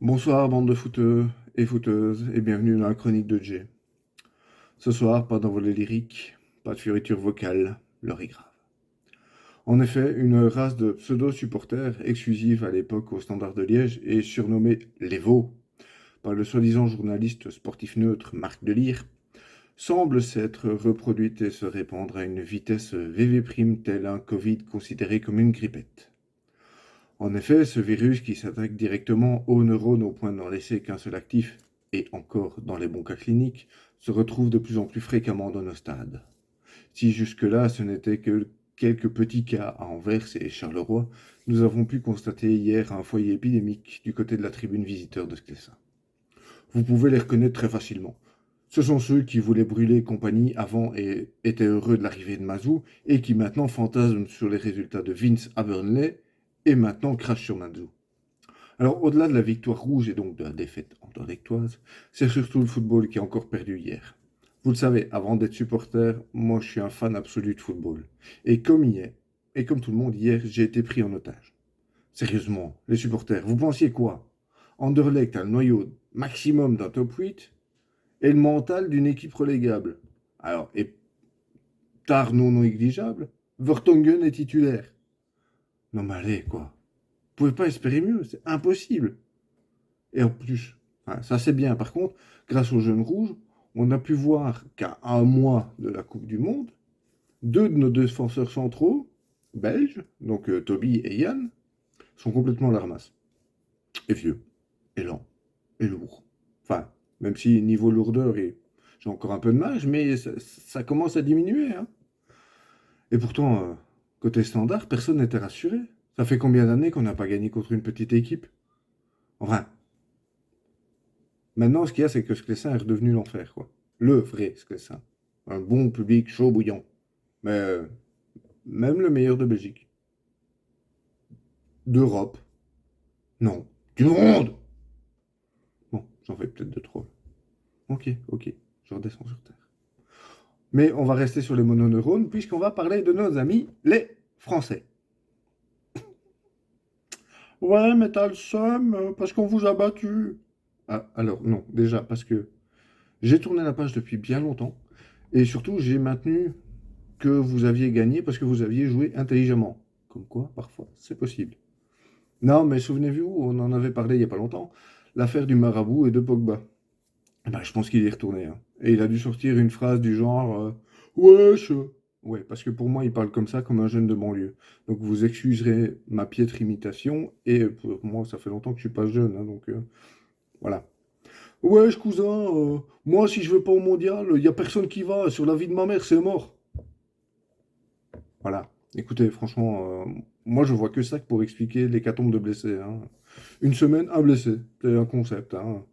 Bonsoir, bande de footeux et footeuses, et bienvenue dans la chronique de Jay. Ce soir, pas d'envolée lyrique, pas de fioriture vocale, l'heure est grave. En effet, une race de pseudo-supporters, exclusive à l'époque au Standard de Liège et surnommée les Veaux par le soi-disant journaliste sportif neutre Marc Delire, semble s'être reproduite et se répandre à une vitesse VV' telle un Covid considéré comme une grippette. En effet, ce virus qui s'attaque directement aux neurones au point de n'en laisser qu'un seul actif, et encore dans les bons cas cliniques, se retrouve de plus en plus fréquemment dans nos stades. Si jusque-là ce n'était que quelques petits cas à Anvers et Charleroi, nous avons pu constater hier un foyer épidémique du côté de la tribune visiteur de Sclessin. Vous pouvez les reconnaître très facilement. Ce sont ceux qui voulaient brûler compagnie avant et étaient heureux de l'arrivée de Mazou et qui maintenant fantasment sur les résultats de Vince à Burnley et maintenant crachent sur Mazou. Alors, au-delà de la victoire rouge et donc de la défaite antorectoise, c'est surtout le football qui a encore perdu hier. Vous le savez, avant d'être supporter, moi je suis un fan absolu de football. Et comme hier, et comme tout le monde hier, j'ai été pris en otage. Sérieusement, les supporters, vous pensiez quoi? Anderlecht a le noyau maximum d'un top 8 et le mental d'une équipe relégable. Alors, et tard non négligeable, Vertonghen est titulaire. Non mais allez, quoi. Vous pouvez pas espérer mieux, c'est impossible. Et en plus, ça c'est bien. Par contre, grâce aux jeunes rouges, on a pu voir qu'à un mois de la Coupe du Monde, deux de nos défenseurs centraux, belges, donc Toby et Yann, sont complètement à la ramasse. Et vieux, et lent, et lourd. Enfin, même si niveau lourdeur, j'ai encore un peu de marge, mais ça commence à diminuer. Hein. Et pourtant, côté standard, personne n'était rassuré. Ça fait combien d'années qu'on n'a pas gagné contre une petite équipe? Enfin, maintenant, ce qu'il y a, c'est que Sclessin est redevenu l'enfer, quoi. Le vrai Sclessin. Un bon public chaud bouillant. Mais même le meilleur de Belgique. D'Europe. Non. Du monde. Bon, j'en fais peut-être de trop. Ok, ok. Je redescends sur Terre. Mais on va rester sur les mononeurones, puisqu'on va parler de nos amis, les Français. Ouais, mais t'as le seum, parce qu'on vous a battu. Ah, alors, non, déjà, parce que j'ai tourné la page depuis bien longtemps, et surtout, j'ai maintenu que vous aviez gagné parce que vous aviez joué intelligemment. Comme quoi, parfois, c'est possible. Non, mais souvenez-vous, on en avait parlé il n'y a pas longtemps, l'affaire du marabout et de Pogba. Eh ben, je pense qu'il y est retourné. Hein. Et il a dû sortir une phrase du genre wesh. Ouais, parce que pour moi, il parle comme ça, comme un jeune de banlieue. Donc vous excuserez ma piètre imitation, et pour moi, ça fait longtemps que je suis pas jeune, hein, donc voilà. Wesh, cousin, moi, si je vais pas au mondial, il y a personne qui va. Sur la vie de ma mère, c'est mort. Voilà. Écoutez, franchement, moi je vois que ça pour expliquer l'hécatombe de blessés. Hein. Une semaine, un blessé. C'est un concept. Hein.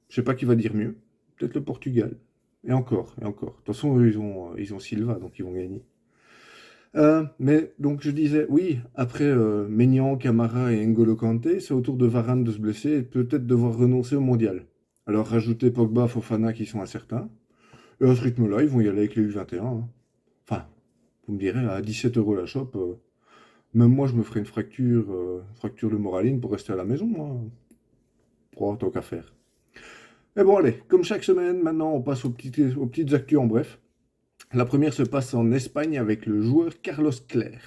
Je sais pas qui va dire mieux. Peut-être le Portugal. Et encore, et encore. De toute façon, eux, ils ont Silva, donc ils vont gagner. Mais donc je disais, oui, après Maignan, Camara et N'Golo Kanté, c'est au tour de Varane de se blesser et peut-être devoir renoncer au mondial. Alors rajouter Pogba, Fofana qui sont incertains. Et à ce rythme-là, ils vont y aller avec les U21. Hein. Enfin, vous me direz, à 17 euros la chope, même moi je me ferais une fracture de moraline pour rester à la maison, moi. Pour tant qu'à faire. Mais bon, allez, comme chaque semaine, maintenant on passe aux petites actus en bref. La première se passe en Espagne avec le joueur Carlos Cler.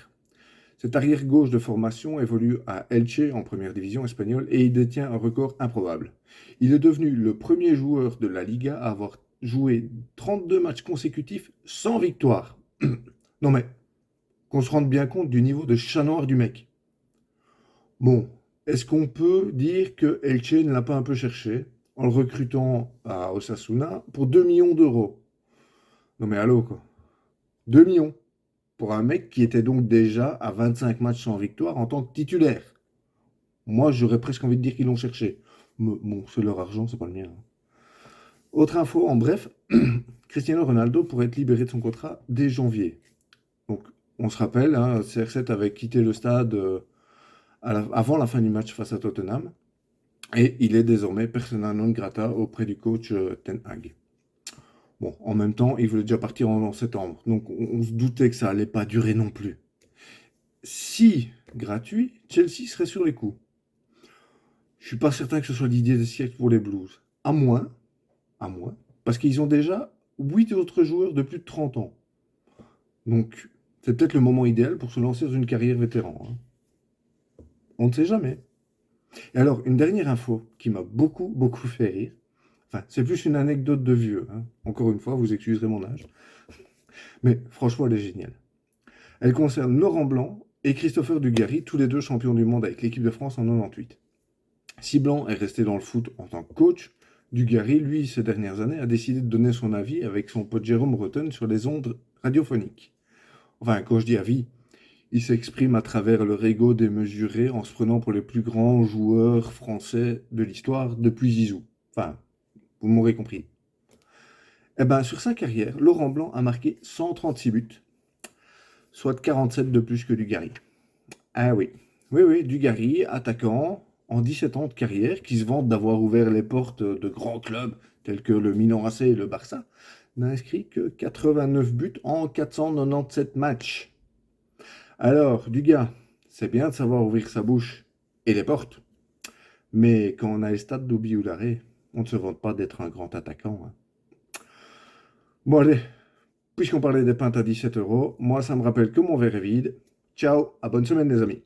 Cet arrière-gauche de formation évolue à Elche en première division espagnole et il détient un record improbable. Il est devenu le premier joueur de la Liga à avoir joué 32 matchs consécutifs sans victoire. Non mais, qu'on se rende bien compte du niveau de chat noir du mec. Bon, est-ce qu'on peut dire que Elche ne l'a pas un peu cherché en le recrutant à Osasuna pour 2 millions d'euros? Non mais allô quoi. 2 millions pour un mec qui était donc déjà à 25 matchs sans victoire en tant que titulaire. Moi, j'aurais presque envie de dire qu'ils l'ont cherché. Mais bon, c'est leur argent, c'est pas le mien. Autre info, en bref, Cristiano Ronaldo pourrait être libéré de son contrat dès janvier. Donc, on se rappelle, hein, CR7 avait quitté le stade avant la fin du match face à Tottenham. Et il est désormais persona non grata auprès du coach Ten Hag. Bon, en même temps, il voulait déjà partir en septembre. Donc, on se doutait que ça allait pas durer non plus. Si gratuit, Chelsea serait sur les coups. je suis pas certain que ce soit l'idée des siècles pour les Blues. À moins, parce qu'ils ont déjà 8 autres joueurs de plus de 30 ans. Donc, c'est peut-être le moment idéal pour se lancer dans une carrière vétéran, hein. On ne sait jamais. Et alors, une dernière info qui m'a beaucoup fait rire. Enfin, c'est plus une anecdote de vieux, hein. Encore une fois, vous excuserez mon âge. Mais franchement, elle est géniale. Elle concerne Laurent Blanc et Christopher Dugarry, tous les deux champions du monde avec l'équipe de France en 98. Si Blanc est resté dans le foot en tant que coach, Dugarry, lui, ces dernières années, a décidé de donner son avis avec son pote Jérôme Rotten sur les ondes radiophoniques. Enfin, quand je dis avis, il s'exprime à travers leur ego démesuré en se prenant pour les plus grands joueurs français de l'histoire depuis Zizou. Enfin, vous m'aurez compris. Eh ben, sur sa carrière, Laurent Blanc a marqué 136 buts, soit 47 de plus que Dugarry. Ah oui, oui, Dugarry, attaquant, en 17 ans de carrière, qui se vante d'avoir ouvert les portes de grands clubs tels que le Milan AC et le Barça, n'a inscrit que 89 buts en 497 matchs. Alors, Dugas, c'est bien de savoir ouvrir sa bouche et les portes, mais quand on a les stades d'Obi ou d'arrêt, on ne se vante pas d'être un grand attaquant, hein. Bon allez, puisqu'on parlait des pintes à 17 euros, moi ça me rappelle que mon verre est vide. Ciao, à bonne semaine les amis.